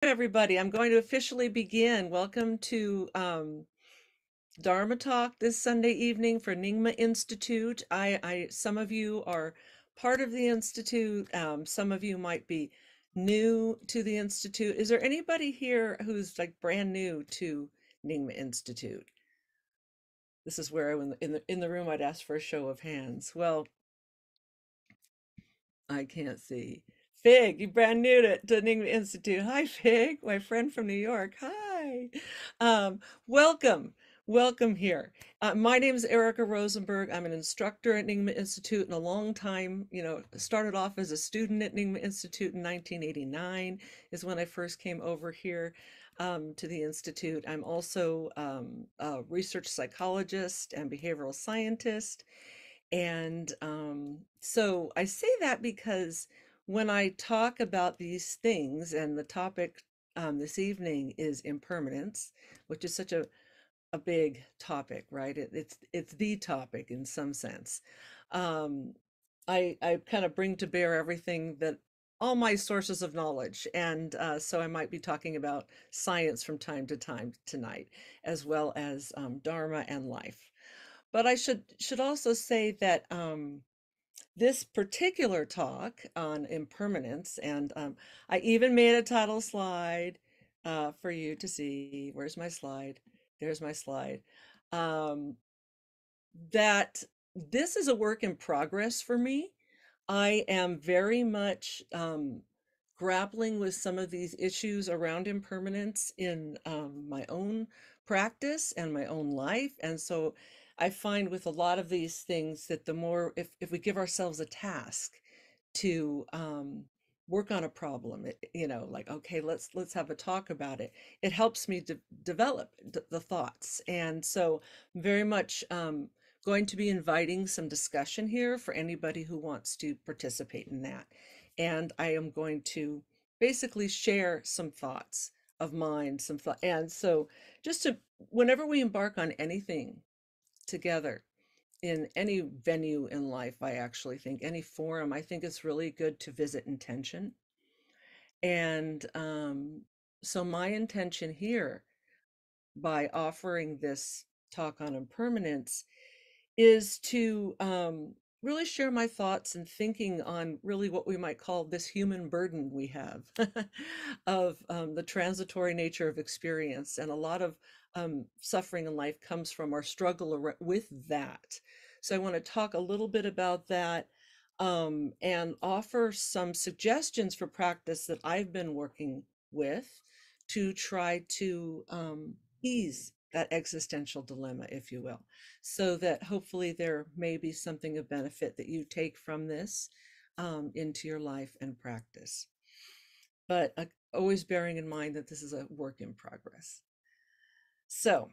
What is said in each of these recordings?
Everybody. I'm going to officially begin. Welcome to Dharma Talk this Sunday evening for Nyingma Institute. Some of you are part of the Institute. Some of you might be new to the Institute. Is there anybody here who's like brand new to Nyingma Institute? This is where in the room I'd ask for a show of hands. Well, I can't see. Fig, you brand new to Nyingma Institute. Hi, Fig, my friend from New York. Hi. Welcome. Welcome here. My name is Erika Rosenberg. I'm an instructor at Nyingma Institute and a long time, started off as a student at Nyingma Institute in 1989 is when I first came over here to the Institute. I'm also a research psychologist and behavioral scientist. And so I say that because when I talk about these things, and the topic this evening is impermanence, which is such a big topic, right? It's the topic in some sense. Um, I kind of bring to bear everything that all my sources of knowledge, and so I might be talking about science from time to time tonight, as well as Dharma and life. But I should also say that this particular talk on impermanence, and I even made a title slide for you to see. Where's my slide? There's my slide. Um, that this is a work in progress for me. I am very much grappling with some of these issues around impermanence in my own practice and my own life. And so I find with a lot of these things that the more, if we give ourselves a task to work on a problem, like, okay, let's have a talk about it. It helps me to develop the thoughts. And so very much going to be inviting some discussion here for anybody who wants to participate in that. And I am going to basically share some thoughts of mine, some thought. And so just to, whenever we embark on anything together, in any venue in life, I actually think any forum, I think it's really good to visit intention. And so my intention here by offering this talk on impermanence is to really share my thoughts and thinking on really what we might call this human burden we have of the transitory nature of experience. And a lot of suffering in life comes from our struggle with that. So I want to talk a little bit about that and offer some suggestions for practice that I've been working with to try to ease that existential dilemma, if you will, so that hopefully there may be something of benefit that you take from this into your life and practice. But always bearing in mind that this is a work in progress. So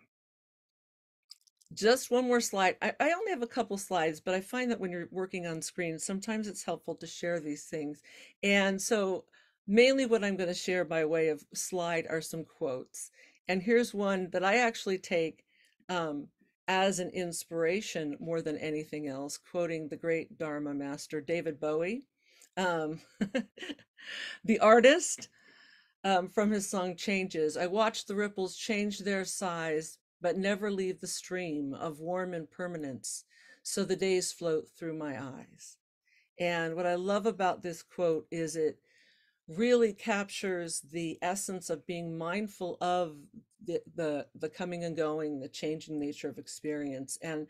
just one more slide. I only have a couple slides, but I find that when you're working on screen, sometimes it's helpful to share these things. And so mainly what I'm going to share by way of slide are some quotes. And here's one that I actually take um, as an inspiration more than anything else, quoting the great Dharma master, David Bowie, um, the artist, from his song Changes. I watch the ripples change their size, but never leave the stream of warm impermanence, so the days float through my eyes. And what I love about this quote is it really captures the essence of being mindful of the coming and going, the changing nature of experience. And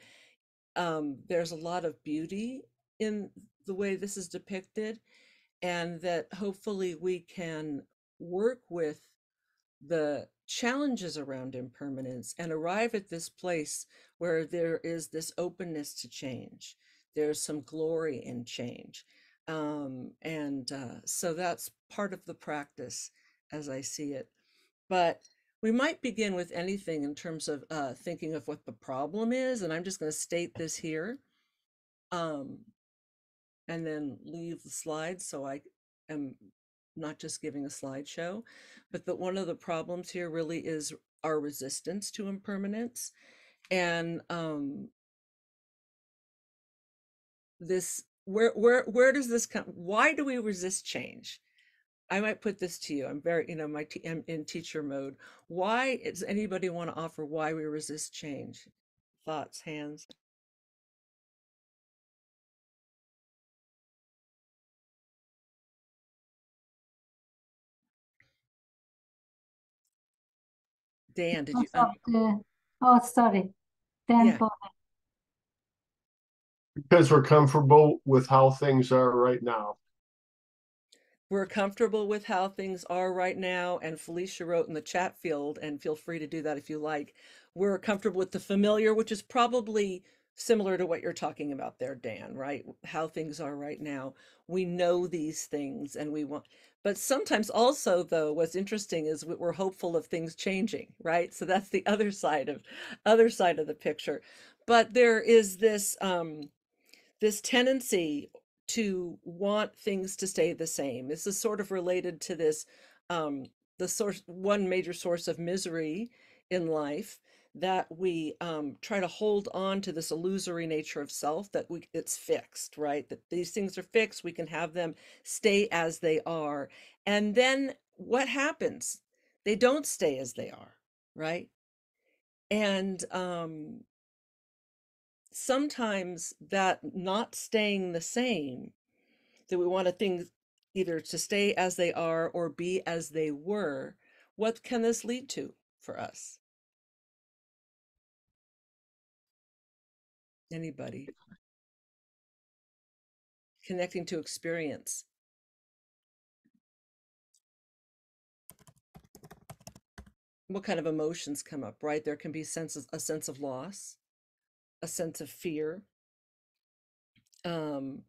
there's a lot of beauty in the way this is depicted, and that hopefully we can work with the challenges around impermanence and arrive at this place where there is this openness to change. There's some glory in change. And so that's part of the practice as I see it. But we might begin with anything in terms of thinking of what the problem is. And I'm just going to state this here um, and then leave the slides so I am not just giving a slideshow, but that one of the problems here really is our resistance to impermanence. And this, where does this come? Why do we resist change? I might put this to you. I'm very, I'm in teacher mode. Why does anybody want to offer why we resist change? Thoughts, hands. Dan, did you Because of the, oh, sorry, yeah. tempo. Because we're comfortable with how things are right now. We're comfortable with how things are right now. And Felicia wrote in the chat field, and feel free to do that if you like. We're comfortable with the familiar, which is probably similar to what you're talking about there, Dan, right? How things are right now. We know these things and we want, but sometimes also, though, what's interesting is we're hopeful of things changing, right? So that's the other side of the picture. But there is this tendency to want things to stay the same. This is sort of related to this, the source, one major source of misery in life, that we try to hold on to this illusory nature of self, that it's fixed, right? That these things are fixed, we can have them stay as they are. And then what happens? They don't stay as they are, right? And sometimes that not staying the same, that we want things either to stay as they are or be as they were, what can this lead to for us? Anybody? Connecting to experience. What kind of emotions come up, right? There can be a sense of loss, a sense of fear. Um,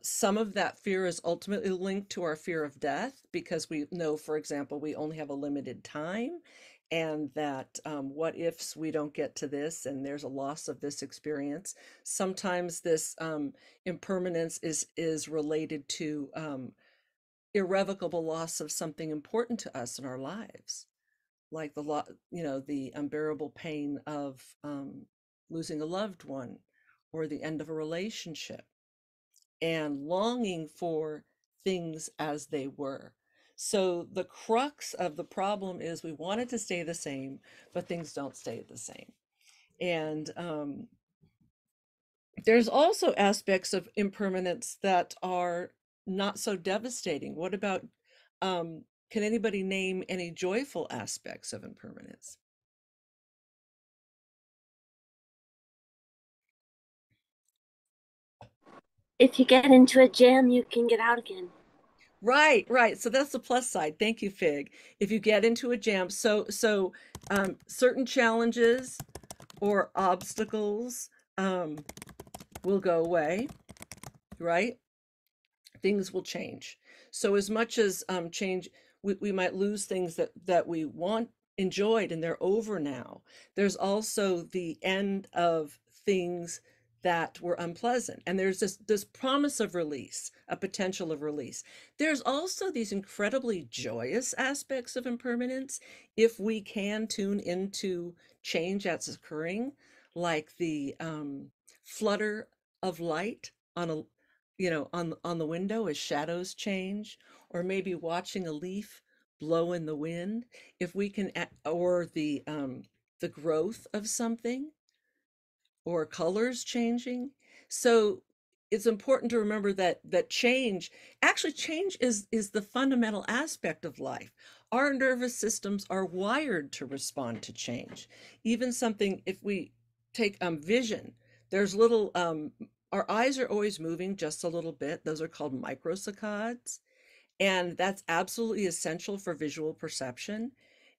some of that fear is ultimately linked to our fear of death, because we know, for example, we only have a limited time, and that what ifs we don't get to this and there's a loss of this experience. Sometimes this impermanence is related to irrevocable loss of something important to us in our lives, like the unbearable pain of losing a loved one, or the end of a relationship, and longing for things as they were. So the crux of the problem is we want it to stay the same, but things don't stay the same. And there's also aspects of impermanence that are not so devastating. What about, can anybody name any joyful aspects of impermanence? If you get into a jam, you can get out again. Right, right. So that's the plus side. Thank you, Fig. If you get into a jam, certain challenges or obstacles will go away, right? Things will change. So as much as change, we might lose things that we want enjoyed and they're over now. There's also the end of things that were unpleasant, and there's this promise of release, a potential of release. There's also these incredibly joyous aspects of impermanence if we can tune into change that's occurring, like the flutter of light on a on the window as shadows change, or maybe watching a leaf blow in the wind. If we can, or the growth of something, or colors changing. So it's important to remember that change, actually change is the fundamental aspect of life. Our nervous systems are wired to respond to change. Even something, if we take vision, there's little our eyes are always moving just a little bit. Those are called microsaccades, and that's absolutely essential for visual perception.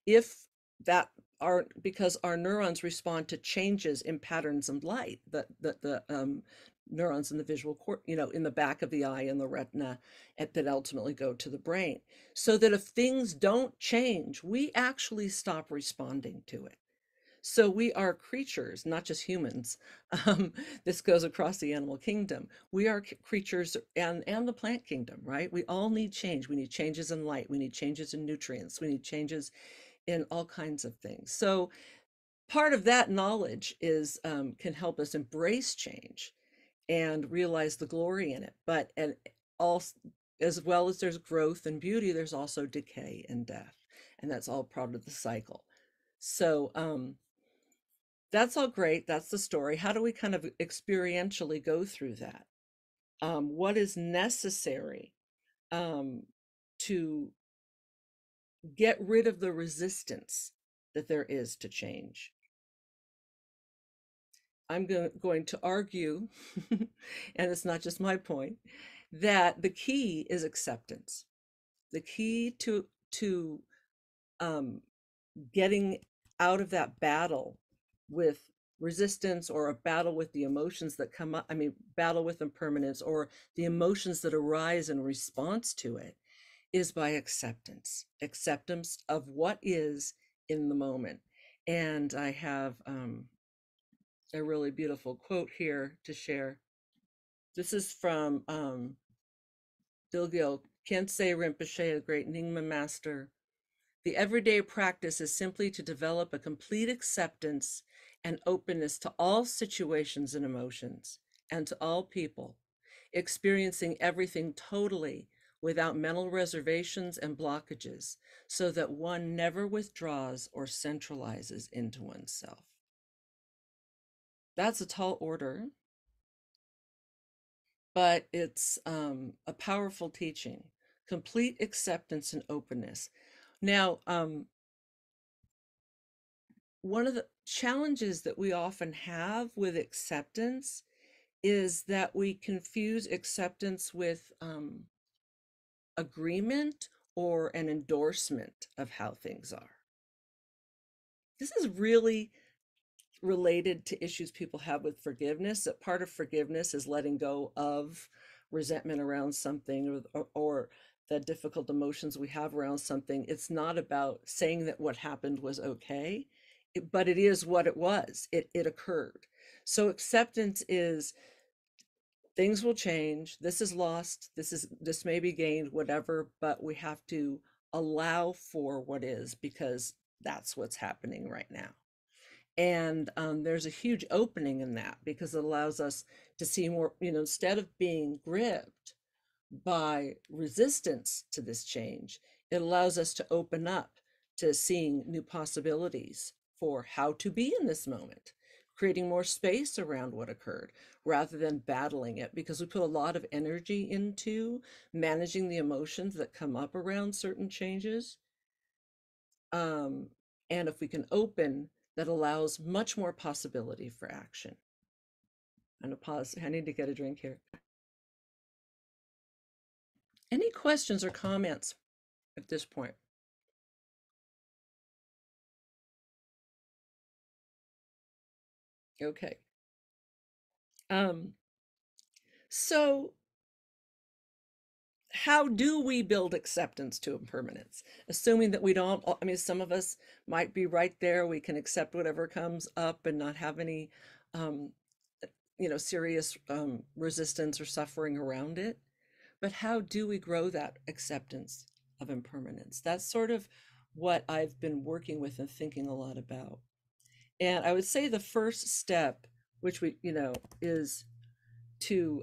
If that are because our neurons respond to changes in patterns of light, the neurons in the visual cord, in the back of the eye and the retina, that ultimately go to the brain. So that if things don't change, we actually stop responding to it. So we are creatures, not just humans. Um, this goes across the animal kingdom. We are creatures, and the plant kingdom, right? We all need change. We need changes in light. We need changes in nutrients. We need changes in all kinds of things. So part of that knowledge is can help us embrace change and realize the glory in it. But and also as well as there's growth and beauty, there's also decay and death, and that's all part of the cycle. So that's all great. That's the story. How do we kind of experientially go through that? What is necessary to get rid of the resistance that there is to change? I'm going to argue, and it's not just my point, that the key is acceptance. The key to getting out of that battle with resistance, or a battle with the emotions that come up, battle with impermanence, or the emotions that arise in response to it, is by acceptance of what is in the moment. And I have a really beautiful quote here to share. This is from Dilgyal Khyentse Rinpoche, a great Nyingma master. The everyday practice is simply to develop a complete acceptance and openness to all situations and emotions, and to all people, experiencing everything totally without mental reservations and blockages, so that one never withdraws or centralizes into oneself. That's a tall order, but it's a powerful teaching. Complete acceptance and openness. Now, one of the challenges that we often have with acceptance is that we confuse acceptance with agreement or an endorsement of how things are. This is really related to issues people have with forgiveness, that part of forgiveness is letting go of resentment around something, or the difficult emotions we have around something. It's not about saying that what happened was okay, but it is what it was. It occurred. So acceptance is, things will change. This is lost. This may be gained, whatever, but we have to allow for what is, because that's what's happening right now. And there's a huge opening in that, because it allows us to see more, instead of being gripped by resistance to this change, it allows us to open up to seeing new possibilities for how to be in this moment, creating more space around what occurred rather than battling it, because we put a lot of energy into managing the emotions that come up around certain changes. And if we can open, that allows much more possibility for action. I'm gonna pause. I need to get a drink here. Any questions or comments at this point? Okay. So how do we build acceptance to impermanence? Assuming that we don't, some of us might be right there. We can accept whatever comes up and not have any, serious resistance or suffering around it. But how do we grow that acceptance of impermanence? That's sort of what I've been working with and thinking a lot about. And I would say the first step, which is to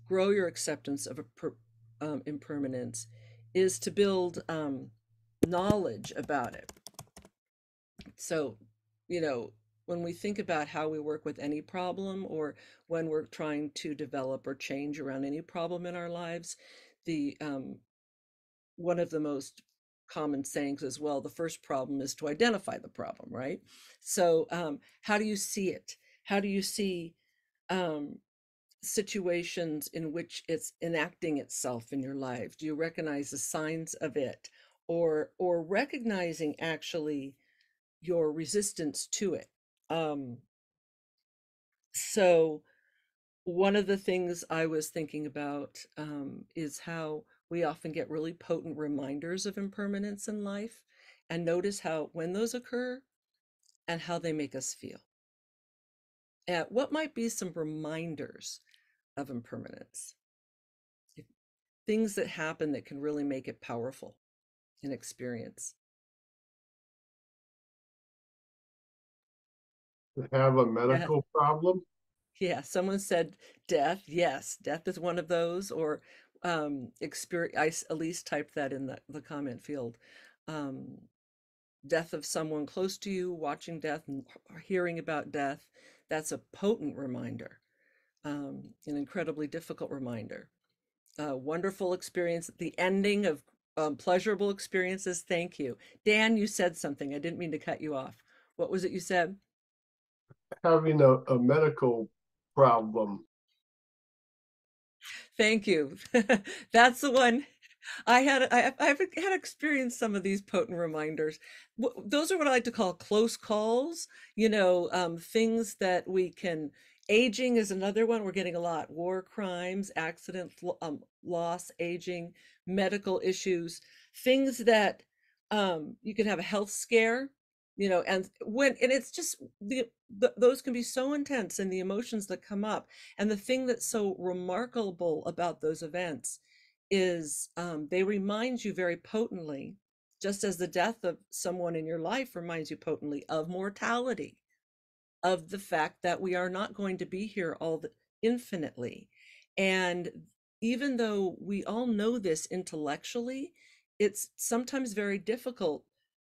grow your acceptance of impermanence, is to build knowledge about it. So, when we think about how we work with any problem, or when we're trying to develop or change around any problem in our lives, the one of the most common sayings as well, the first problem is to identify the problem, right? So how do you see it? How do you see situations in which it's enacting itself in your life? Do you recognize the signs of it, or recognizing actually your resistance to it? So one of the things I was thinking about is how we often get really potent reminders of impermanence in life, and notice how, when those occur, and how they make us feel. And what might be some reminders of impermanence? Things that happen that can really make it powerful in experience. Have a medical problem? Yeah, someone said death. Yes, death is one of those. Or experience, I Elise typed that in the comment field. Um, Death of someone close to you, watching death and hearing about death, that's a potent reminder, an incredibly difficult reminder. Wonderful experience, the ending of pleasurable experiences. Thank you. Dan, you said something. I didn't mean to cut you off. What was it you said? Having a medical problem. Thank you. That's the one. I've had experienced some of these potent reminders. Those are what I like to call close calls, things that we can. Aging is another one we're getting a lot. War crimes, accident, loss, aging, medical issues, things that you can have a health scare, and it's just those can be so intense, and the emotions that come up. And the thing that's so remarkable about those events is they remind you very potently, just as the death of someone in your life reminds you potently of mortality, of the fact that we are not going to be here infinitely. And even though we all know this intellectually, it's sometimes very difficult,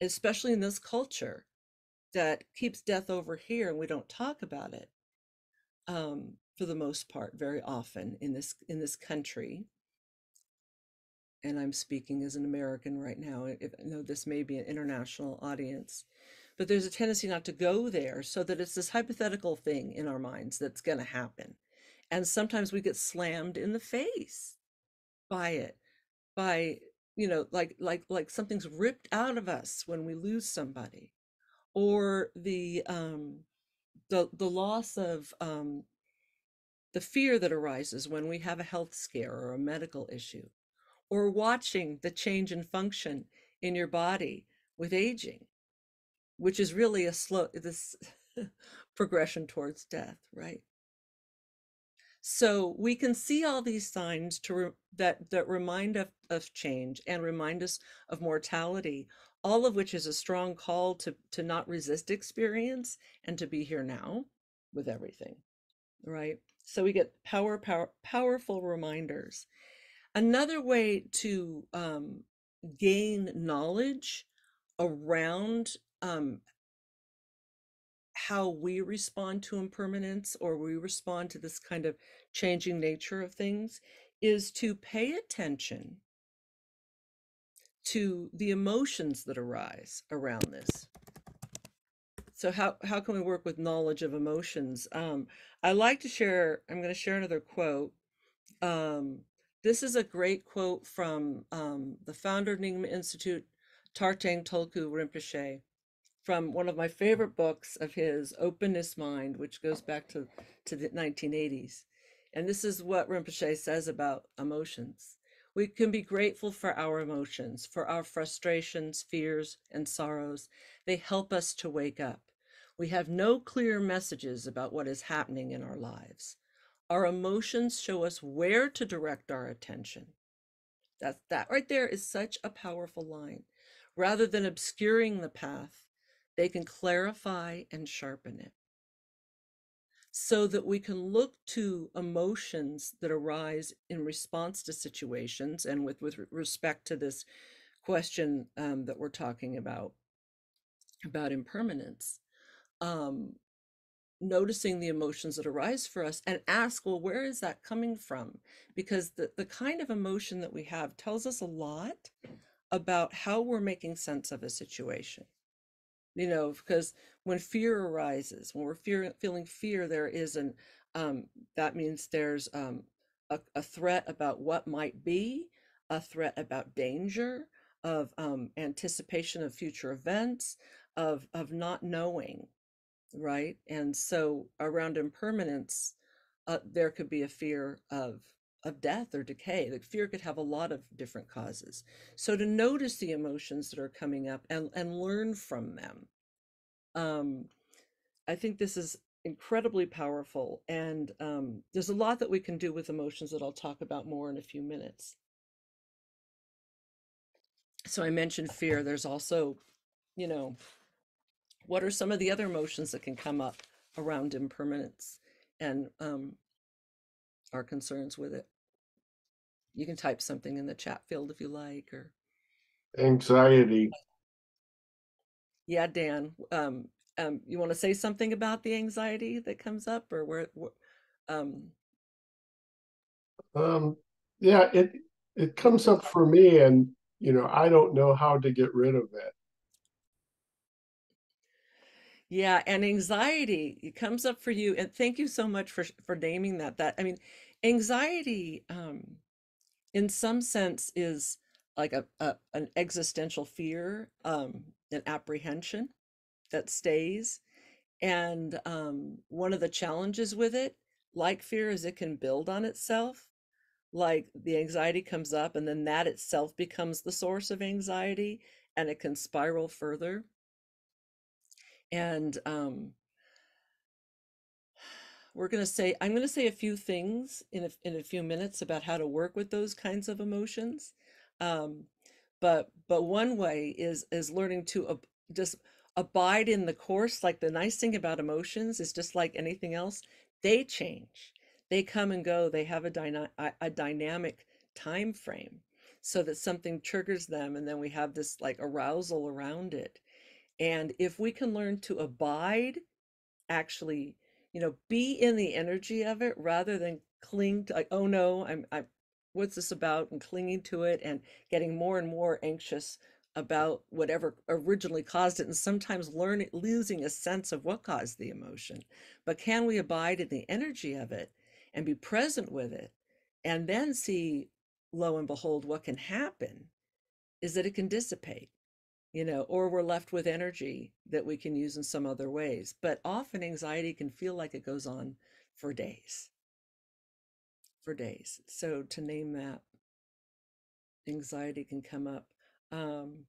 especially in this culture that keeps death over here and we don't talk about it, for the most part, very often in this country. And I'm speaking as an American right now. I know this may be an international audience, but there's a tendency not to go there, so that it's this hypothetical thing in our minds that's going to happen. And sometimes we get slammed in the face by it, by, like something's ripped out of us when we lose somebody, or the loss of the fear that arises when we have a health scare or a medical issue, or watching the change in function in your body with aging, which is really this progression towards death, right? So we can see all these signs that remind us of change and remind us of mortality, all of which is a strong call to not resist experience and to be here now with everything, right? So we get powerful reminders. Another way to gain knowledge around how we respond to impermanence, or we respond to this kind of changing nature of things, is to pay attention to the emotions that arise around this. So how can we work with knowledge of emotions? I'm going to share another quote. This is a great quote from the founder of Nyingma Institute, Tartang Tulku Rinpoche, from one of my favorite books of his, Openness Mind, which goes back to the 1980s. And this is what Rinpoche says about emotions. We can be grateful for our emotions, for our frustrations, fears, and sorrows. They help us to wake up. We have no clear messages about what is happening in our lives. Our emotions show us where to direct our attention. That right there is such a powerful line. Rather than obscuring the path, they can clarify and sharpen it, so that we can look to emotions that arise in response to situations. And with respect to this question that we're talking about impermanence, noticing the emotions that arise for us, and ask, well, where is that coming from? Because the kind of emotion that we have tells us a lot about how we're making sense of a situation. Because when fear arises, when we're feeling fear, there is that means there's a threat about what might be, a threat about danger, of anticipation of future events, of not knowing, right? And so around impermanence, there could be a fear of death or decay. Like, fear could have a lot of different causes. So to notice the emotions that are coming up and learn from them, I think this is incredibly powerful. And there's a lot that we can do with emotions that I'll talk about more in a few minutes. So I mentioned fear. There's also, what are some of the other emotions that can come up around impermanence and our concerns with it? You can type something in the chat field if you like, or Anxiety. yeah, Dan, you want to say something about the anxiety that comes up, or um, Um, yeah, it comes up for me, and I don't know how to get rid of it. yeah, and anxiety, it comes up for you, and thank you so much for naming that. That I mean, anxiety, in some sense, is like an existential fear, an apprehension that stays. And one of the challenges with it, like fear, is it can build on itself. Like the anxiety comes up, and then that itself becomes the source of anxiety, and it can spiral further. And I'm going to say a few things in a few minutes about how to work with those kinds of emotions. Um, but one way is learning to just abide in the course. Like the nice thing about emotions is just like anything else, they change, they come and go, they have a dynamic time frame, so that something triggers them, and then we have this like arousal around it. And if we can learn to abide, actually, be in the energy of it rather than cling to, like, oh no, I'm what's this about, and clinging to it and getting more and more anxious about whatever originally caused it, and sometimes losing a sense of what caused the emotion. But can we abide in the energy of it and be present with it, and then see, lo and behold, what can happen is that it can dissipate, or we're left with energy that we can use in some other ways. But often anxiety can feel like it goes on for days, for days. So to name that, anxiety can come up. Um,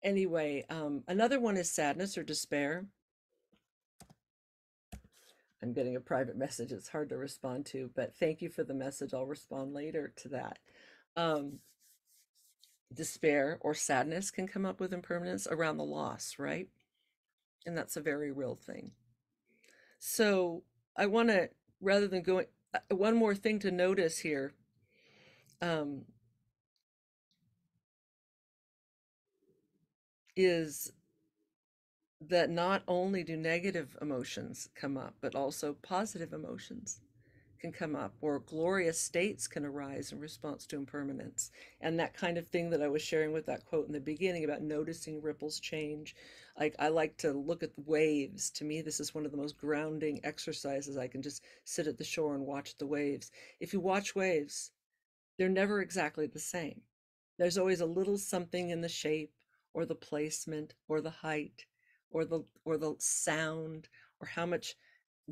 anyway, another one is sadness or despair. I'm getting a private message. It's hard to respond to, but thank you for the message. I'll respond later to that. Um, Despair or sadness can come up with impermanence around the loss, right? And that's a very real thing. So I want to, rather than going, one more thing to notice here, um, is that not only do negative emotions come up, but also positive emotions can come up, or glorious states can arise in response to impermanence. And that kind of thing that I was sharing with that quote in the beginning about noticing ripples change. Like, I like to look at the waves. To me, this is one of the most grounding exercises. I can just sit at the shore and watch the waves. If you watch waves, they're never exactly the same. There's always a little something in the shape, or the placement, or the height, or the sound, or how much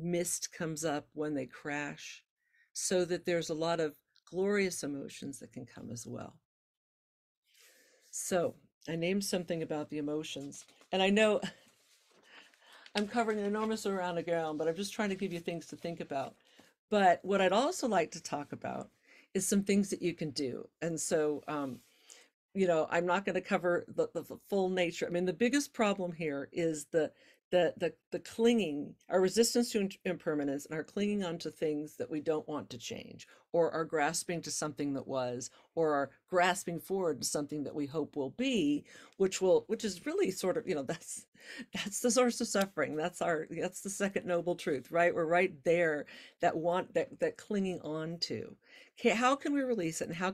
mist comes up when they crash, so that there's a lot of glorious emotions that can come as well. So I named something about the emotions, and I know I'm covering an enormous amount of ground, but I'm just trying to give you things to think about. But what I'd also like to talk about is some things that you can do. And so, I'm not going to cover the full nature. I mean, the biggest problem here is the clinging, our resistance to impermanence, and our clinging onto things that we don't want to change, or are grasping to something that was, or are grasping forward to something that we hope will be, which is really sort of, that's the source of suffering. That's the second noble truth, right? We're right there, that clinging on to. Okay, how can we release it, and how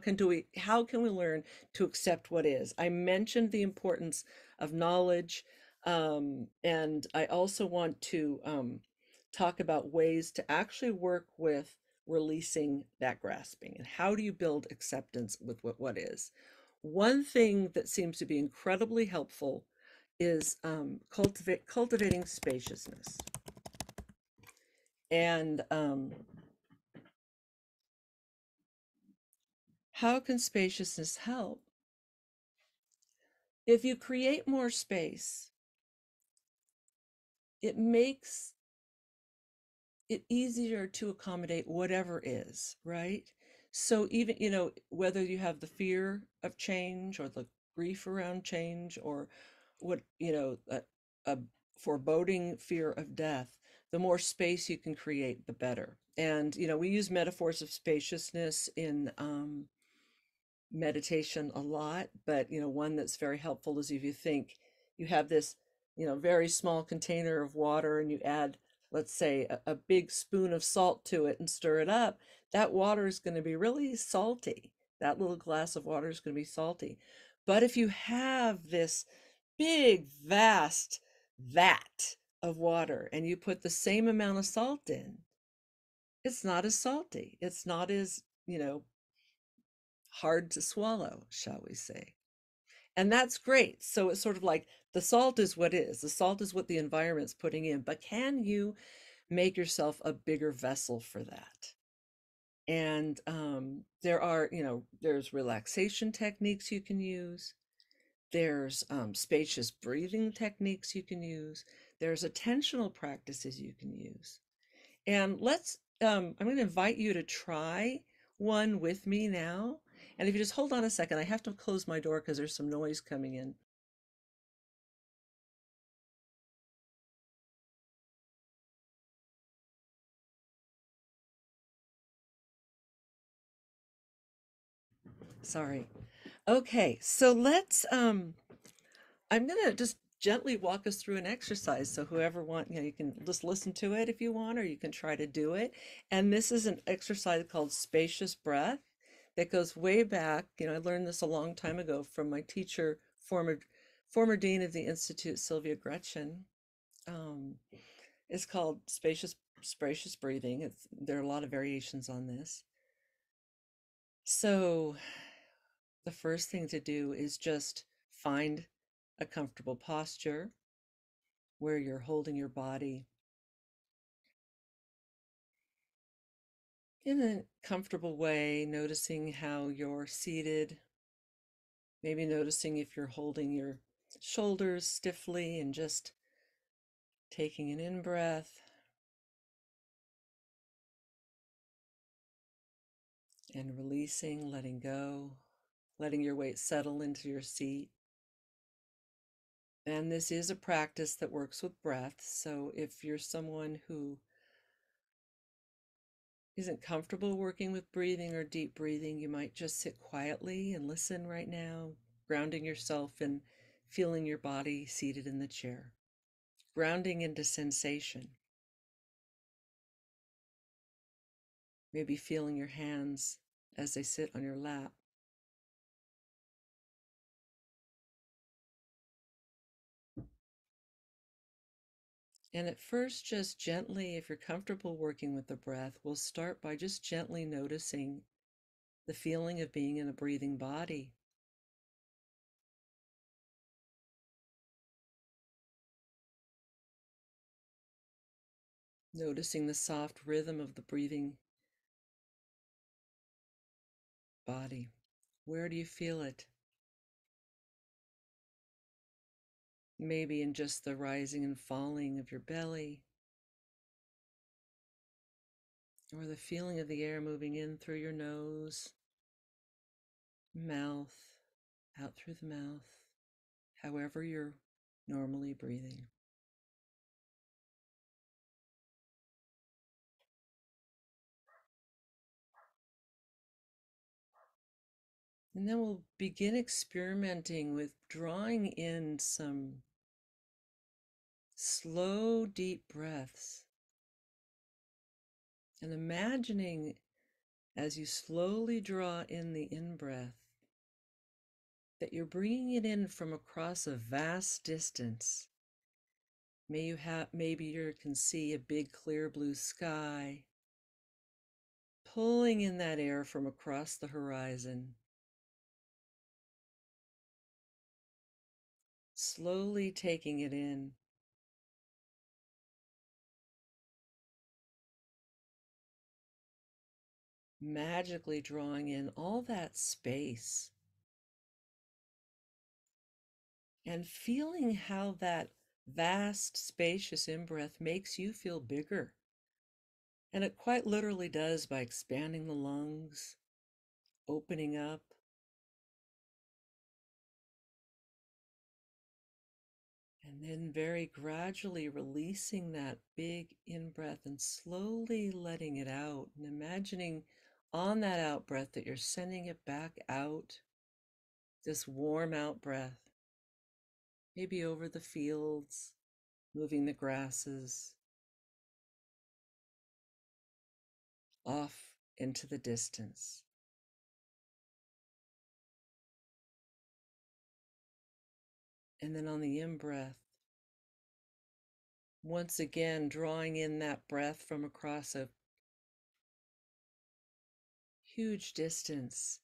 can we learn to accept what is? I mentioned the importance of knowledge, and I also want to talk about ways to actually work with releasing that grasping, and how do you build acceptance with what is. One thing that seems to be incredibly helpful is cultivating spaciousness. And how can spaciousness help? If you create more space, it makes it easier to accommodate whatever is, right? So even, whether you have the fear of change, or the grief around change, or what, a foreboding fear of death, the more space you can create, the better. And, we use metaphors of spaciousness in meditation a lot, but, one that's very helpful is if you think you have this, very small container of water and you add, let's say, a big spoon of salt to it and stir it up, that water is going to be really salty. That little glass of water is going to be salty. But if you have this big, vast vat of water and you put the same amount of salt in, it's not as salty. It's not as, hard to swallow, shall we say. And that's great. So it's sort of like the salt is what is. The salt is what the environment's putting in. But can you make yourself a bigger vessel for that? And there are, there's relaxation techniques you can use. There's spacious breathing techniques you can use. There's attentional practices you can use. And I'm going to invite you to try one with me now. And if you just hold on a second, I have to close my door because there's some noise coming in. Sorry. Okay, so I'm going to just gently walk us through an exercise. So whoever you can just listen to it if you want, or you can try to do it. And this is an exercise called spacious breath that goes way back. I learned this a long time ago from my teacher, former dean of the Institute, Sylvia Gretchen. It's called spacious breathing. There are a lot of variations on this. So the first thing to do is just find a comfortable posture where you're holding your body in a comfortable way, noticing how you're seated, maybe noticing if you're holding your shoulders stiffly and just taking an in-breath and releasing, letting go, letting your weight settle into your seat. And this is a practice that works with breath. So if you're someone who isn't comfortable working with breathing or deep breathing, you might just sit quietly and listen right now, grounding yourself and feeling your body seated in the chair, grounding into sensation. Maybe feeling your hands as they sit on your lap. And at first, just gently, if you're comfortable working with the breath, we'll start by just gently noticing the feeling of being in a breathing body. Noticing the soft rhythm of the breathing body. Where do you feel it? Maybe in just the rising and falling of your belly, or the feeling of the air moving in through your nose, mouth, out through the mouth, however you're normally breathing. And then we'll begin experimenting with drawing in some slow, deep breaths and imagining as you slowly draw in the in-breath that you're bringing it in from across a vast distance. Maybe you can see a big clear blue sky, pulling in that air from across the horizon, slowly taking it in. Magically drawing in all that space and feeling how that vast, spacious in-breath makes you feel bigger. And it quite literally does by expanding the lungs, opening up, And then very gradually releasing that big in-breath and slowly letting it out, and imagining on that out-breath that you're sending it back out, this warm out-breath, maybe over the fields, moving the grasses, off into the distance. And then on the in-breath, once again, drawing in that breath from across a huge distance,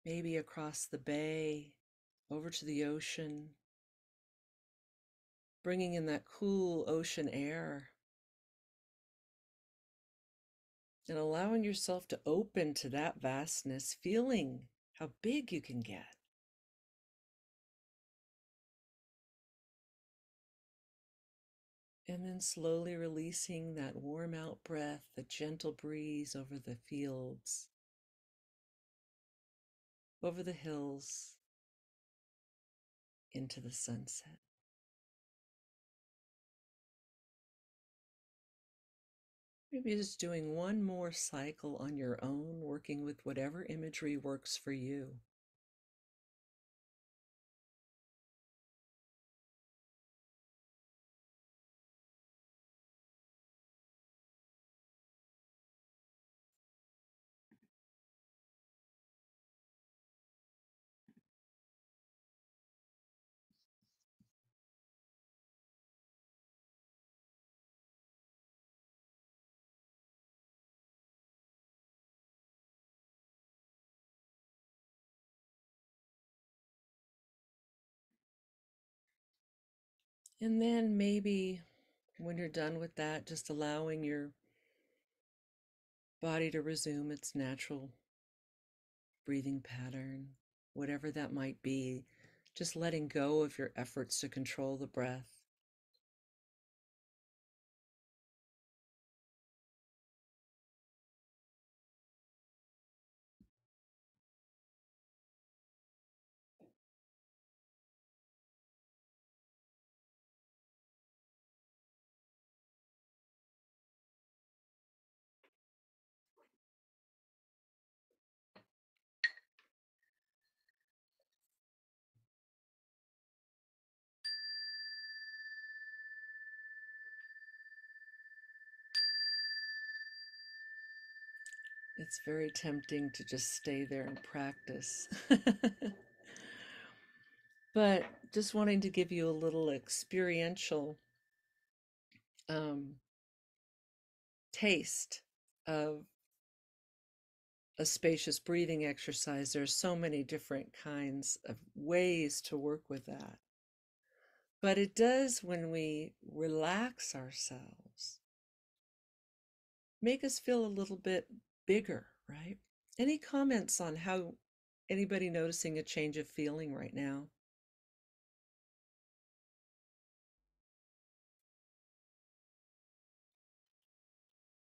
maybe across the bay, over to the ocean, bringing in that cool ocean air and allowing yourself to open to that vastness, feeling how big you can get. And then slowly releasing that warm out breath, the gentle breeze over the fields, over the hills, into the sunset. Maybe just doing one more cycle on your own, working with whatever imagery works for you. And then maybe when you're done with that, just allowing your body to resume its natural breathing pattern, whatever that might be, just letting go of your efforts to control the breath. It's very tempting to just stay there and practice. But just wanting to give you a little experiential taste of a spacious breathing exercise. There's so many different kinds of ways to work with that. But it does, when we relax ourselves, make us feel a little bit bigger, right? Any comments on how anybody noticing a change of feeling right now?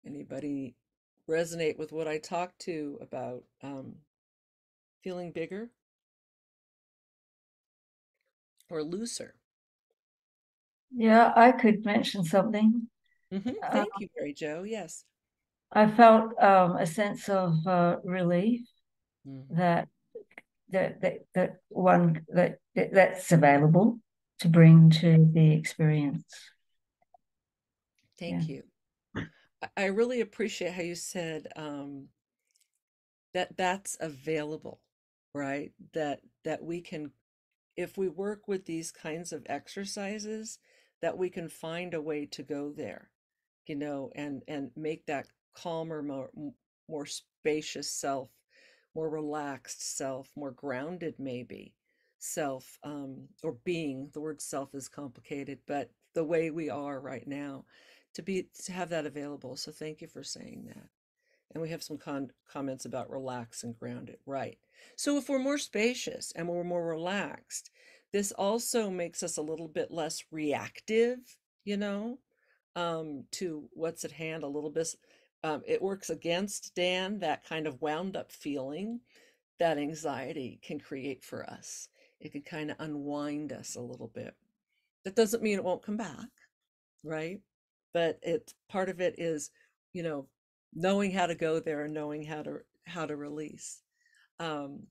Anybody resonate with what I talked to about feeling bigger or looser? Yeah, I could mention something. Thank you, Mary Jo. Yes. I felt a sense of relief Mhm. that that's available to bring to the experience. Yeah. Thank you. I really appreciate how you said that that's available, right? That we can, if we work with these kinds of exercises, that we can find a way to go there, and make that calmer, more spacious self, more relaxed self, more grounded maybe self, or being. The word self is complicated, but the way we are right now, to have that available. So thank you for saying that. And we have some comments about relax and grounded, right? So if we're more spacious and we're more relaxed, this also makes us a little bit less reactive, to what's at hand a little bit. It works against, Dan, that kind of wound up feeling that anxiety can create for us. It can kind of unwind us a little bit. That doesn't mean it won't come back, right? But it's part of it is, you know, knowing how to go there and knowing how to release. Um,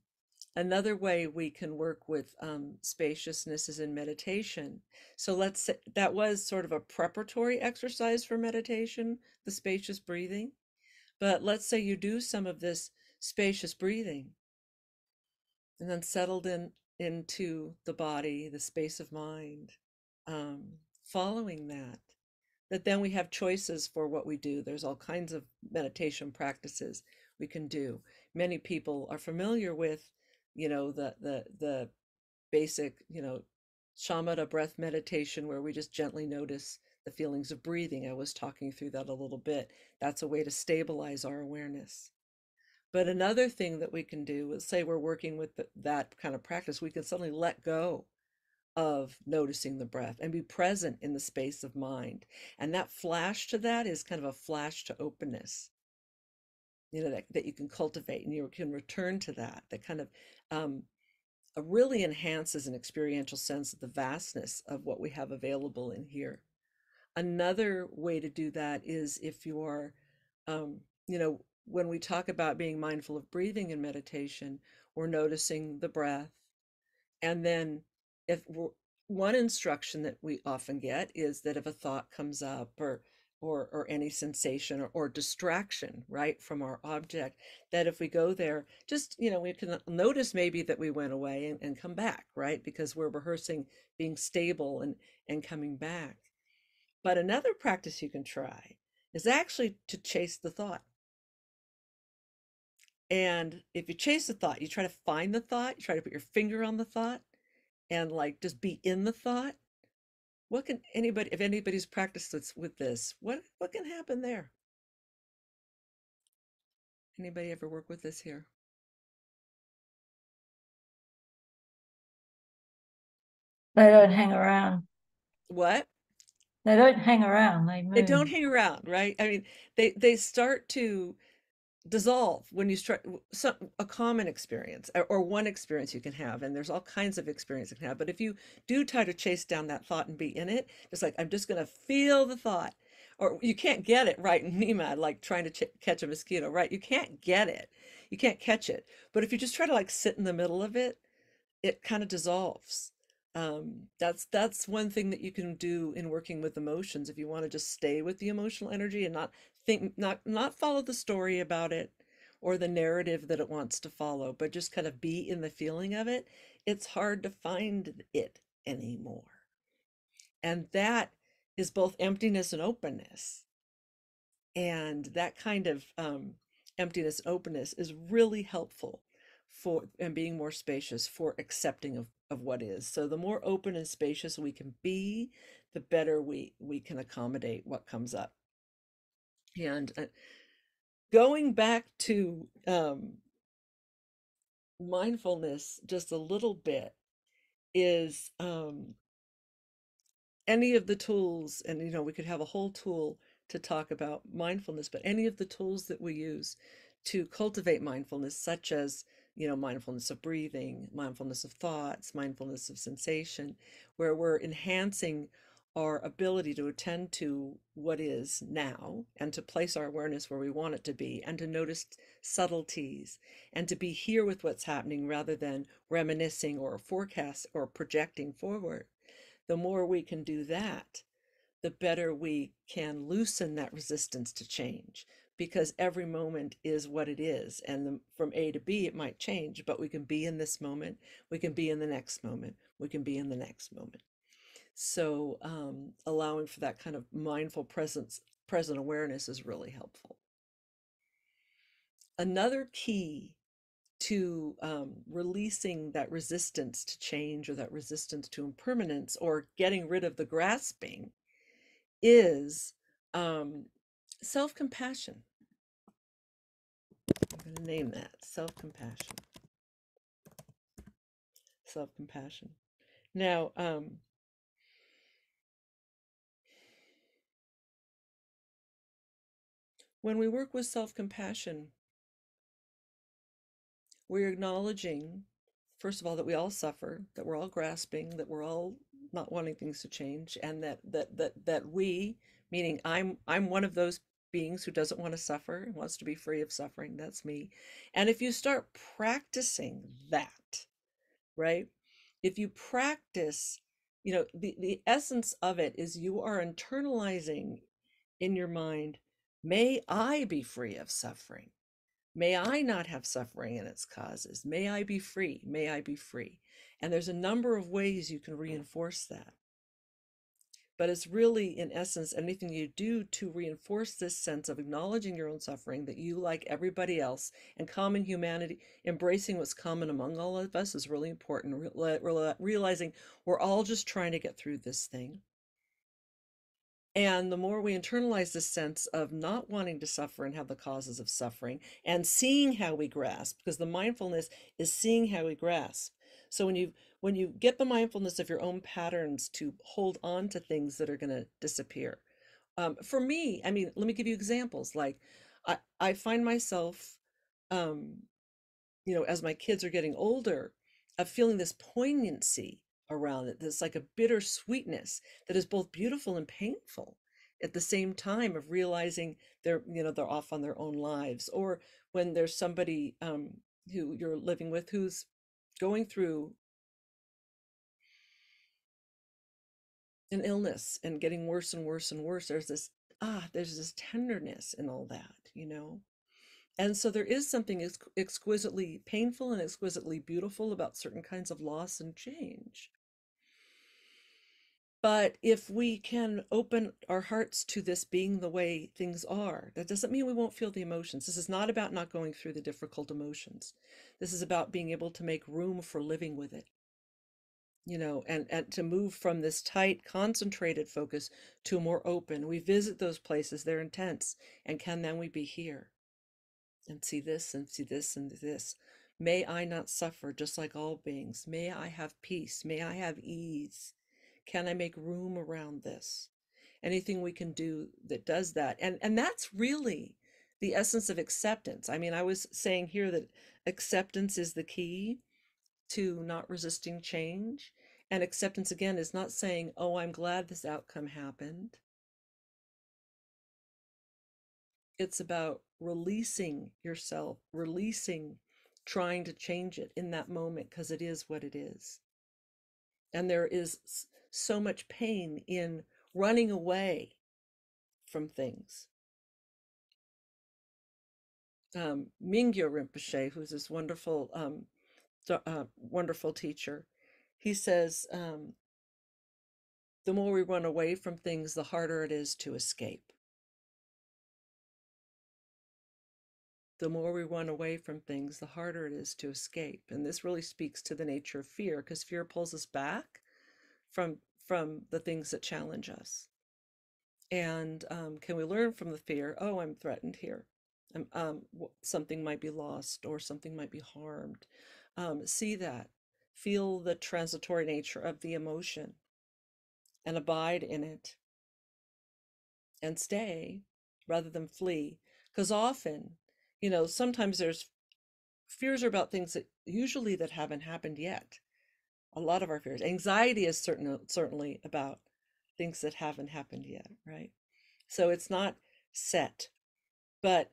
Another way we can work with spaciousness is in meditation. So let's say that was sort of a preparatory exercise for meditation, the spacious breathing. But let's say you do some of this spacious breathing and then settled into the body, the space of mind, um, following that then we have choices for what we do. There's all kinds of meditation practices we can do. Many people are familiar with, the basic, shamatha breath meditation, where we just gently notice the feelings of breathing. I was talking through that a little bit. That's a way to stabilize our awareness. But another thing that we can do is, say we're working with that kind of practice, we can suddenly let go of noticing the breath and be present in the space of mind. And that flash to that is kind of a flash to openness, that you can cultivate, and you can return to that kind of um, really enhances an experiential sense of the vastness of what we have available in here. Another way to do that is if you're, um, when we talk about being mindful of breathing in meditation, we're noticing the breath. And then if one instruction that we often get is that if a thought comes up, or any sensation, or distraction, right, from our object, that if we go there, just, we can notice maybe that we went away and come back, right? Because we're rehearsing being stable and coming back. But another practice you can try is actually to chase the thought. And if you chase the thought, you try to find the thought, you try to put your finger on the thought, and like just be in the thought. What can anybody, if anybody's practiced with this, what can happen there? Anybody ever work with this here? They don't hang around. What? They don't hang around. They They move. don't hang around, right? I mean, they start to dissolve when you start a common experience, or one experience you can have, and there's all kinds of experience you can have. But if you do try to chase down that thought and be in it, just like, I'm just going to feel the thought, or you can't get it, right? Nyingma, like trying to catch a mosquito, right? You can't get it, you can't catch it. But if you just try to like sit in the middle of it, it kind of dissolves. That's one thing that you can do in working with emotions. If you want to just stay with the emotional energy and not think, not follow the story about it or the narrative that it wants to follow, but just kind of be in the feeling of it, it's hard to find it anymore. And that is both emptiness and openness. And that kind of emptiness and openness is really helpful for, and being more spacious, for accepting of what is. So the more open and spacious we can be, the better we can accommodate what comes up. And going back to mindfulness just a little bit is, any of the tools, and we could have a whole tool to talk about mindfulness, but any of the tools that we use to cultivate mindfulness, such as, mindfulness of breathing, mindfulness of thoughts, mindfulness of sensation, where we're enhancing our ability to attend to what is now, and to place our awareness where we want it to be, and to notice subtleties, and to be here with what's happening rather than reminiscing or forecast or projecting forward. The more we can do that, the better we can loosen that resistance to change, because every moment is what it is. And from A to B, it might change, but we can be in this moment, we can be in the next moment, we can be in the next moment. So allowing for that kind of mindful present awareness is really helpful. Another key to releasing that resistance to change, or that resistance to impermanence, or getting rid of the grasping, is self-compassion. I'm going to name that self-compassion. Self-compassion. Now, when we work with self-compassion, we're acknowledging, first of all, that we all suffer, that we're all grasping, that we're all not wanting things to change, and that we, meaning I'm one of those beings who doesn't want to suffer and wants to be free of suffering. That's me. And if you start practicing that, right? If you practice, the essence of it is you are internalizing in your mind, may I be free of suffering. May I not have suffering and its causes. May I be free. May I be free. And there's a number of ways you can reinforce that. But it's really, in essence, anything you do to reinforce this sense of acknowledging your own suffering, that you, like everybody else, and common humanity, embracing what's common among all of us is really important. Realizing we're all just trying to get through this thing. And the more we internalize this sense of not wanting to suffer and have the causes of suffering, and seeing how we grasp, because the mindfulness is seeing how we grasp. So when you get the mindfulness of your own patterns to hold on to things that are going to disappear. For me, I mean, let me give you examples. Like I find myself, um, as my kids are getting older, of feeling this poignancy around it. There's like a bitter sweetness that is both beautiful and painful at the same time, of realizing they're off on their own lives, or when there's somebody who you're living with who's going through an illness and getting worse and worse and worse. There's this tenderness in all that. And so there is something exquisitely painful and exquisitely beautiful about certain kinds of loss and change. But if we can open our hearts to this being the way things are, that doesn't mean we won't feel the emotions. This is not about not going through the difficult emotions. This is about being able to make room for living with it, and to move from this tight, concentrated focus to more open. We visit those places, they're intense. And then we be here and see this and see this and this. May I not suffer just like all beings. May I have peace. May I have ease. Can I make room around this? Anything we can do that does that. And that's really the essence of acceptance. I mean, I was saying here that acceptance is the key to not resisting change. And acceptance, again, is not saying, oh, I'm glad this outcome happened. It's about releasing yourself, releasing trying to change it in that moment, because it is what it is. And there is so much pain in running away from things. Mingyo Rinpoche, who's this wonderful, wonderful teacher, he says, the more we run away from things, the harder it is to escape. The more we run away from things, the harder it is to escape. And this really speaks to the nature of fear, because fear pulls us back from the things that challenge us. And can we learn from the fear? Oh, I'm threatened here. Something might be lost, or something might be harmed. See that. Feel the transitory nature of the emotion and abide in it and stay rather than flee. Because often, sometimes there's fears are about things that usually that haven't happened yet. A lot of our fears. Anxiety is certainly about things that haven't happened yet, right? So it's not set. But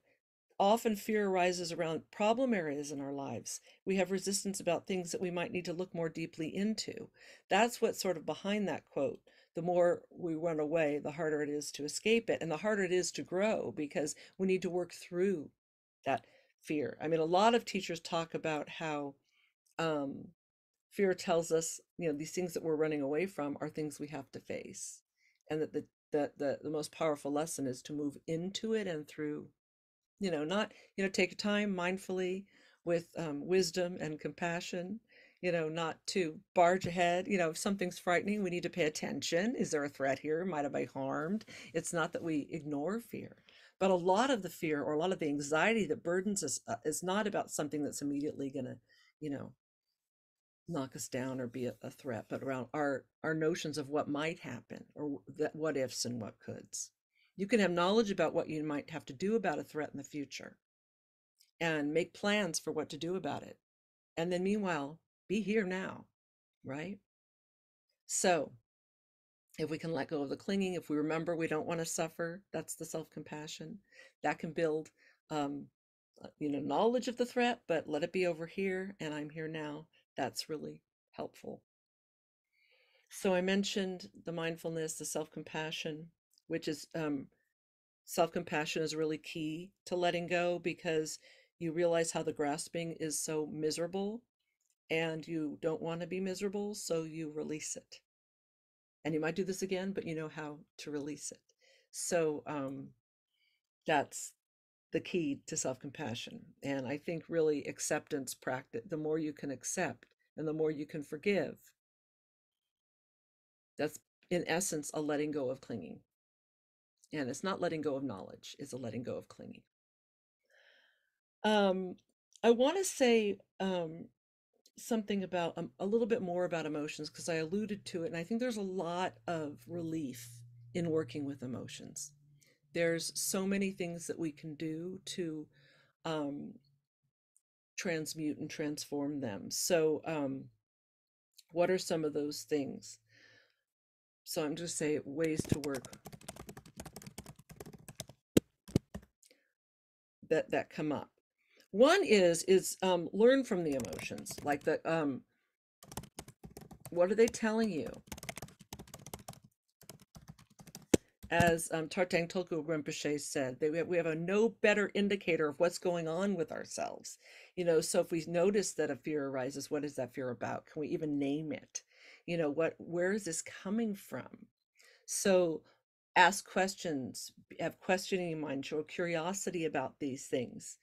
often fear arises around problem areas in our lives. We have resistance about things that we might need to look more deeply into. That's what's sort of behind that quote. The more we run away, the harder it is to escape it, and the harder it is to grow, because we need to work through that fear. I mean, a lot of teachers talk about how fear tells us, these things that we're running away from are things we have to face, and that the most powerful lesson is to move into it and through. Not, take your time mindfully with wisdom and compassion, not to barge ahead. If something's frightening, we need to pay attention. Is there a threat here? Might I be harmed? It's not that we ignore fear, but a lot of the fear, or a lot of the anxiety that burdens us is not about something that's immediately going to, knock us down or be a threat, but around our notions of what might happen, or that what ifs and what coulds. You can have knowledge about what you might have to do about a threat in the future and make plans for what to do about it. And then meanwhile, be here now, right? So If we can let go of the clinging, if we remember we don't want to suffer, that's the self-compassion. That can build, knowledge of the threat, but let it be over here and I'm here now. That's really helpful. So I mentioned the mindfulness, the self-compassion, which is self-compassion is really key to letting go, because you realize how the grasping is so miserable and you don't want to be miserable, so you release it. And you might do this again, but you know how to release it. So that's the key to self-compassion. And I think really acceptance practice, the more you can accept and the more you can forgive, that's in essence a letting go of clinging. And it's not letting go of knowledge, it's a letting go of clinging. I want to say something about a little bit more about emotions, because I alluded to it, and I think there's a lot of relief in working with emotions. There's so many things that we can do to transmute and transform them. So what are some of those things? So I'm just saying ways to work that come up. One is learn from the emotions, like what are they telling you? As Tartang Tulku Rinpoche said, we have a no better indicator of what's going on with ourselves. So if we notice that a fear arises, what is that fear about? Can we even name it? Where is this coming from? So ask questions, have questioning mind, show curiosity about these things.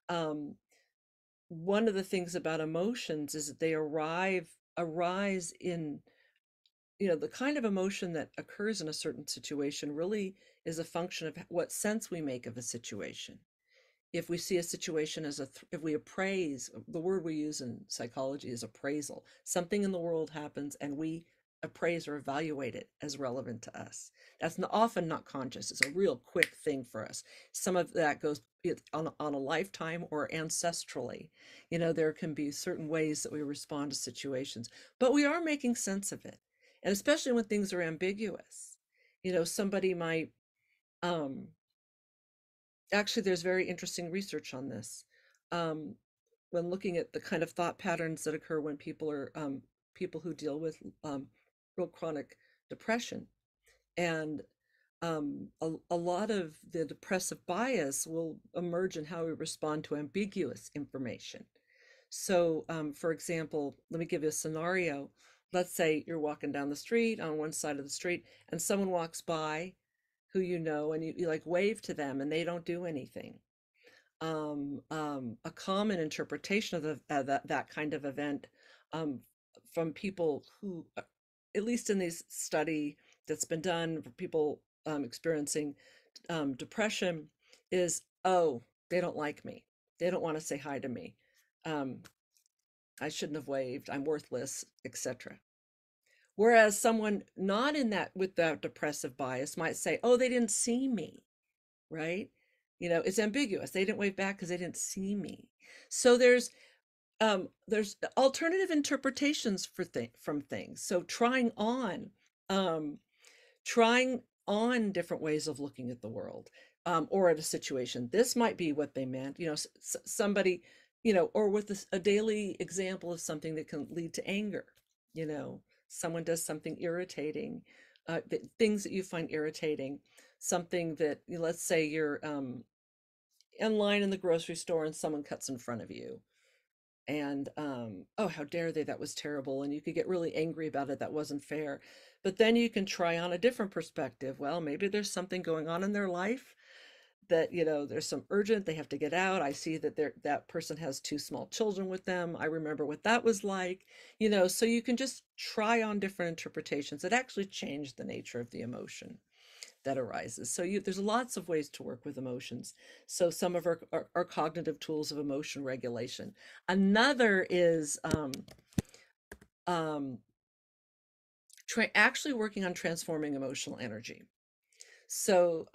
One of the things about emotions is that they arise in, the kind of emotion that occurs in a certain situation really is a function of what sense we make of a situation. If we see a situation as if we appraise, the word we use in psychology is appraisal. Something in the world happens and we appraise or evaluate it as relevant to us. That's often not conscious. It's a real quick thing for us. Some of that goes on a lifetime or ancestrally. There can be certain ways that we respond to situations, but we are making sense of it. And especially when things are ambiguous, somebody might, actually, there's very interesting research on this. When looking at the kind of thought patterns that occur when people are people who deal with real chronic depression, and a lot of the depressive bias will emerge in how we respond to ambiguous information. So, for example, let me give you a scenario. Let's say you're walking down the street on one side of the street, and someone walks by who and you like wave to them and they don't do anything. A common interpretation of that kind of event from people who, at least in this study that's been done for people experiencing depression, is, oh, they don't like me. They don't want to say hi to me. I shouldn't have waved. I'm worthless, etc. Whereas someone not in that with that depressive bias might say, oh, they didn't see me, right? It's ambiguous. They didn't wave back because they didn't see me. So there's alternative interpretations from things. So trying on different ways of looking at the world, or at a situation. This might be what they meant, somebody, or with a daily example of something that can lead to anger. Someone does something irritating, things that you find irritating, something that, let's say you're in line in the grocery store and someone cuts in front of you, and oh, how dare they, that was terrible, and you could get really angry about it, that wasn't fair. But then you can try on a different perspective. Well, maybe there's something going on in their life that, there's some urgent, they have to get out. I see that that person has 2 small children with them. I remember what that was like. So you can just try on different interpretations that actually change the nature of the emotion that arises. So there's lots of ways to work with emotions. So some of our cognitive tools of emotion regulation. Another is actually working on transforming emotional energy. So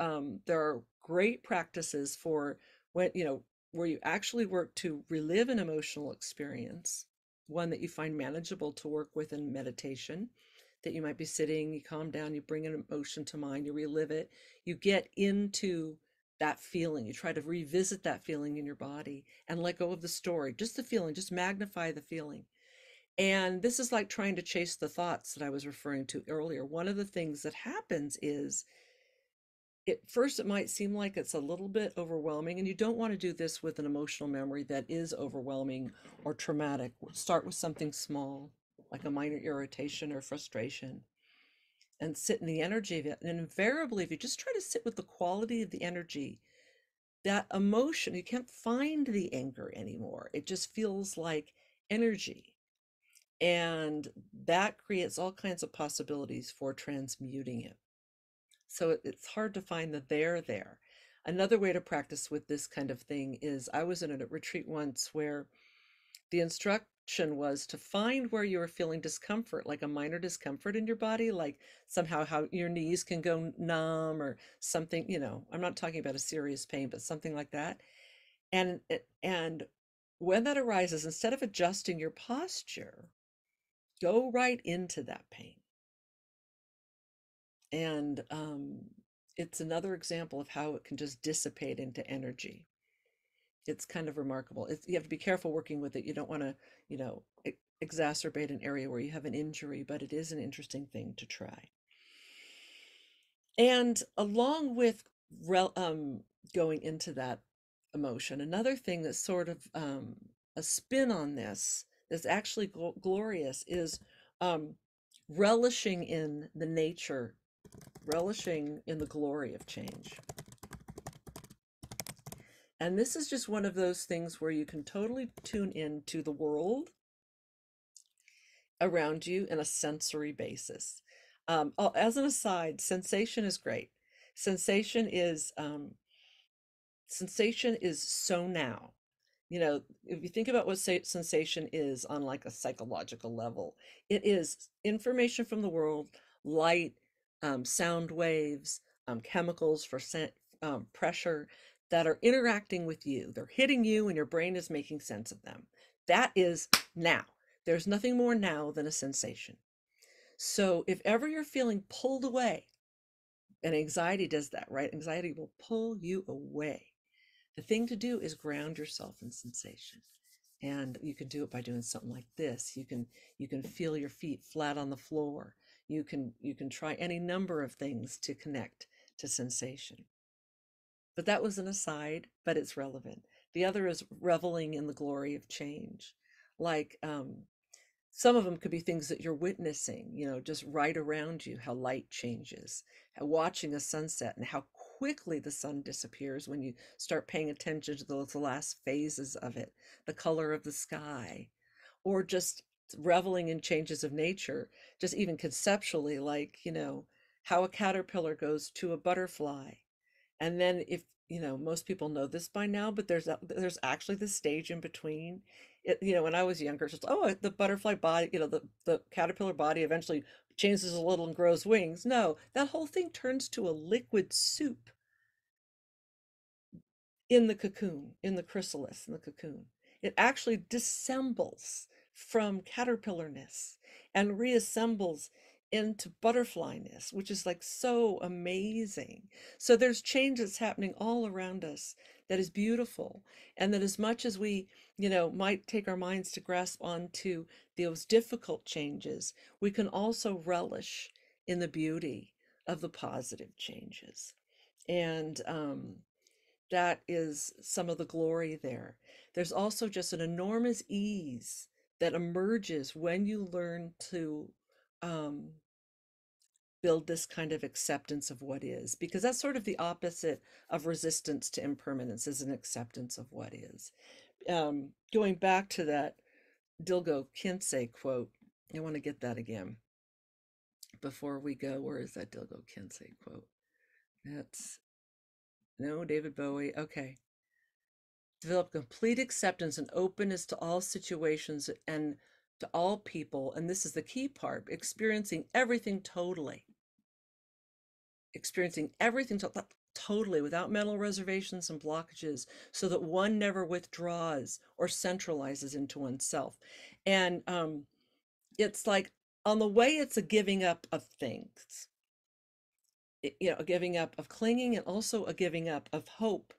there are great practices for when, where you actually work to relive an emotional experience, one that you find manageable to work with in meditation. that you might be sitting, you calm down, you bring an emotion to mind, you relive it, you get into that feeling, you try to revisit that feeling in your body and let go of the story, just the feeling, just magnify the feeling. And this is like trying to chase the thoughts that I was referring to earlier. One of the things that happens is, at first it might seem like it's a little bit overwhelming, and you don't want to do this with an emotional memory that is overwhelming or traumatic. Start with something small, like a minor irritation or frustration, and sit in the energy of it. And invariably, if you just try to sit with the quality of the energy, that emotion, you can't find the anger anymore. It just feels like energy. And that creates all kinds of possibilities for transmuting it. So it's hard to find the there. Another way to practice with this kind of thing is, I was in a retreat once where the instruction was to find where you were feeling discomfort, like a minor discomfort in your body, like somehow how your knees can go numb or something, I'm not talking about a serious pain, but something like that. And when that arises, instead of adjusting your posture, go right into that pain. And it's another example of how it can just dissipate into energy. It's kind of remarkable. You have to be careful working with it. You don't want to, exacerbate an area where you have an injury, but it is an interesting thing to try. And along with going into that emotion, another thing that's sort of a spin on this that's actually glorious is relishing in the nature, relishing in the glory of change. And this is just one of those things where you can totally tune into the world around you in a sensory basis. As an aside, sensation is great. Sensation is so now. If you think about what sensation is on like a psychological level, it is information from the world, light, sound waves, chemicals for pressure that are interacting with you. They're hitting you and your brain is making sense of them. That is now. There's nothing more now than a sensation. So if ever you're feeling pulled away, and anxiety does that, right? Anxiety will pull you away. The thing to do is ground yourself in sensation. And you can do it by doing something like this. You can feel your feet flat on the floor. You can try any number of things to connect to sensation. But that was an aside, but it's relevant. The other is reveling in the glory of change. Like some of them could be things that you're witnessing, just right around you, how light changes, watching a sunset and how quickly the sun disappears when you start paying attention to those last phases of it, the color of the sky, or just reveling in changes of nature, just even conceptually, like, how a caterpillar goes to a butterfly. And then if, most people know this by now, but there's actually this stage in between. When I was younger, it's just, oh, the butterfly body, the caterpillar body eventually changes a little and grows wings. No, that whole thing turns to a liquid soup in the cocoon, in the chrysalis, in the cocoon. It actually dissembles from caterpillarness and reassembles into butterflyness, which is like so amazing. So there's change that's happening all around us that is beautiful. And that as much as we, might take our minds to grasp onto those difficult changes, we can also relish in the beauty of the positive changes. And that is some of the glory there. There's also just an enormous ease that emerges when you learn to build this kind of acceptance of what is, because that's sort of the opposite of resistance to impermanence, is an acceptance of what is. Going back to that Dilgo Khyentse quote, I want to get that again before we go. Where is that Dilgo Khyentse quote? That's no David Bowie. Okay. Develop complete acceptance and openness to all situations and to all people. And this is the key part, experiencing everything totally. Experiencing everything totally without mental reservations and blockages, so that one never withdraws or centralizes into oneself. And it's like on the way, it's a giving up of things, a giving up of clinging, and also a giving up of hope,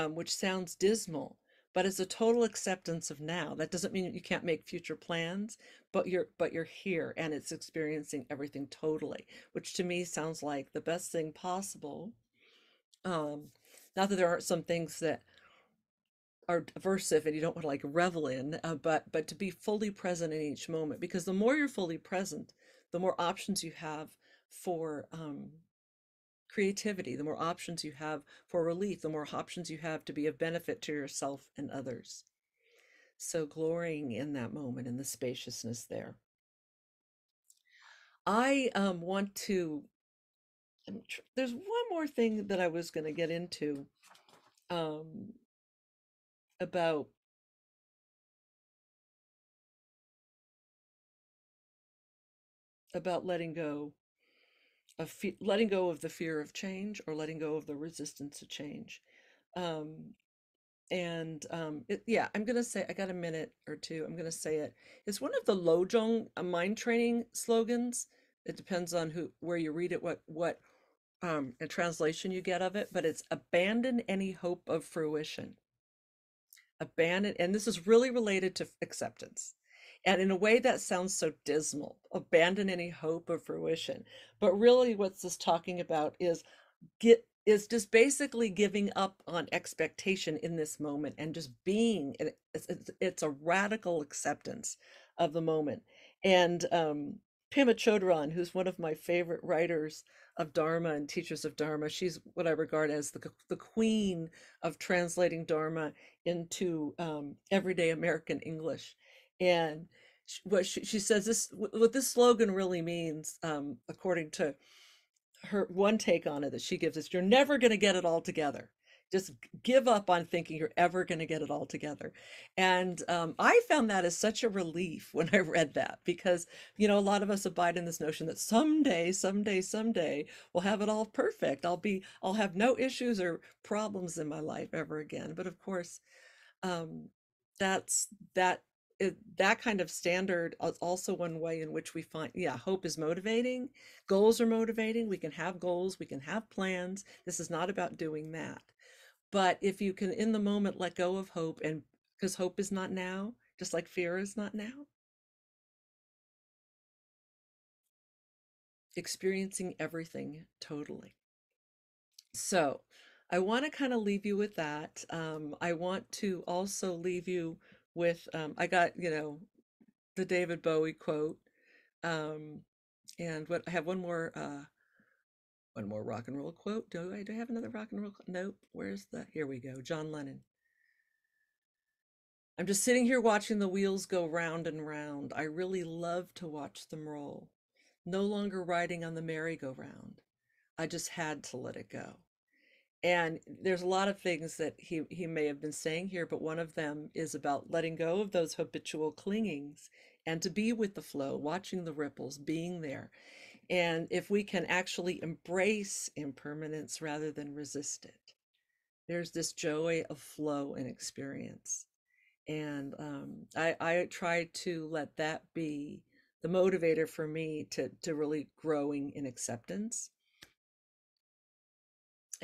which sounds dismal, but it's a total acceptance of now. That doesn't mean you can't make future plans, but you're here and it's experiencing everything totally, which to me sounds like the best thing possible. Not that there aren't some things that are aversive and you don't want to like revel in, but to be fully present in each moment, because the more you're fully present, the more options you have for creativity, the more options you have for relief, the more options you have to be of benefit to yourself and others. So glorying in that moment, in the spaciousness there. I want to, there's one more thing that I was going to get into um, about letting go of letting go of the fear of change, or letting go of the resistance to change. Um, yeah, I'm gonna say, I got a minute or two. I'm gonna say it. It's one of the Lojong mind training slogans. It depends on where you read it, what a translation you get of it, but it's abandon any hope of fruition. Abandon, and this is really related to acceptance. And in a way that sounds so dismal, abandon any hope of fruition. But really what this talking about is just basically giving up on expectation in this moment and just being. It's a radical acceptance of the moment. And Pema Chodron, who's one of my favorite writers of Dharma and teachers of Dharma, she's what I regard as the queen of translating Dharma into everyday American English. And what she says, what this slogan really means, according to her one take on it that she gives us, you're never going to get it all together. Just give up on thinking you're ever going to get it all together. And I found that as such a relief when I read that, because a lot of us abide in this notion that someday we'll have it all perfect. I'll have no issues or problems in my life ever again. But of course, um, that's that kind of standard is also one way in which we find, yeah, hope is motivating, goals are motivating. We can have goals, we can have plans. This is not about doing that. But if you can in the moment let go of hope, and because hope is not now, just like fear is not now, experiencing everything totally. So I want to kind of leave you with that. I want to also leave you with, I got, the David Bowie quote. Um, and what I have one more rock and roll quote. Do I have another rock and roll? Nope. Where's the, here we go. John Lennon. I'm just sitting here watching the wheels go round and round. I really love to watch them roll. No longer riding on the merry-go-round. I just had to let it go. And there's a lot of things that he may have been saying here, but one of them is about letting go of those habitual clingings and to be with the flow, watching the ripples, being there. And if we can actually embrace impermanence rather than resist it, there's this joy of flow and experience. And I try to let that be the motivator for me to really growing in acceptance,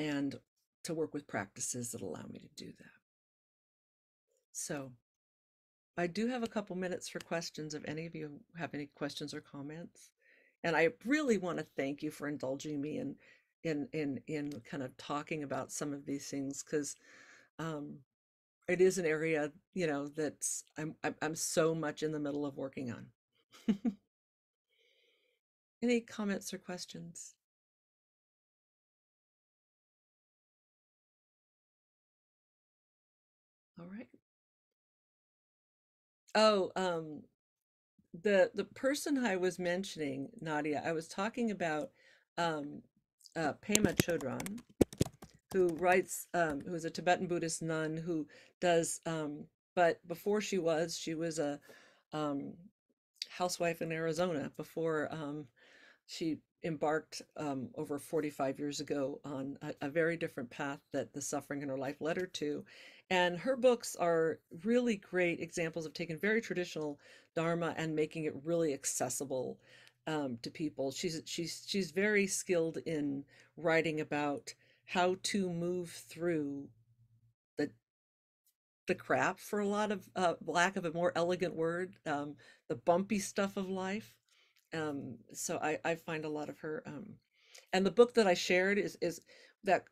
and to work with practices that allow me to do that. So I do have a couple minutes for questions if any of you have any questions or comments. And I really want to thank you for indulging me in kind of talking about some of these things, because it is an area, that's I'm so much in the middle of working on. Any comments or questions? All right. Oh, the person I was mentioning, Nadia, I was talking about Pema Chodron, who writes, who is a Tibetan Buddhist nun who does, but before she was a um, housewife in Arizona before she embarked over 45 years ago on a very different path that the suffering in her life led her to. And her books are really great examples of taking very traditional Dharma and making it really accessible to people. She's very skilled in writing about how to move through the the crap, for a lot of lack of a more elegant word, the bumpy stuff of life. So I find a lot of her, and the book that I shared is that,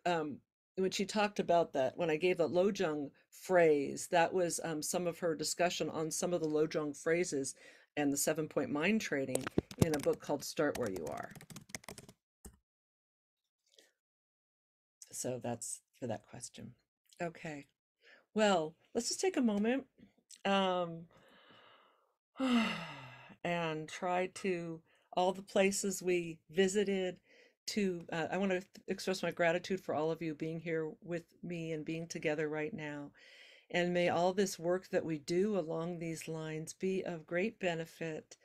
when she talked about that, when I gave the Lojong phrase, that was some of her discussion on some of the Lojong phrases and the 7-point mind training in a book called Start Where You Are. So that's for that question. Okay. Well, let's just take a moment, um, and try to, all the places we visited, to, I want to express my gratitude for all of you being here with me and being together right now. And may all this work that we do along these lines be of great benefit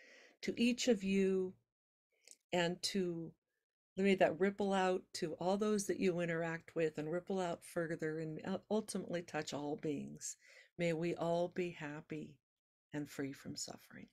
to each of you, and to, may that ripple out to all those that you interact with, and ripple out further, and ultimately touch all beings. May we all be happy and free from suffering.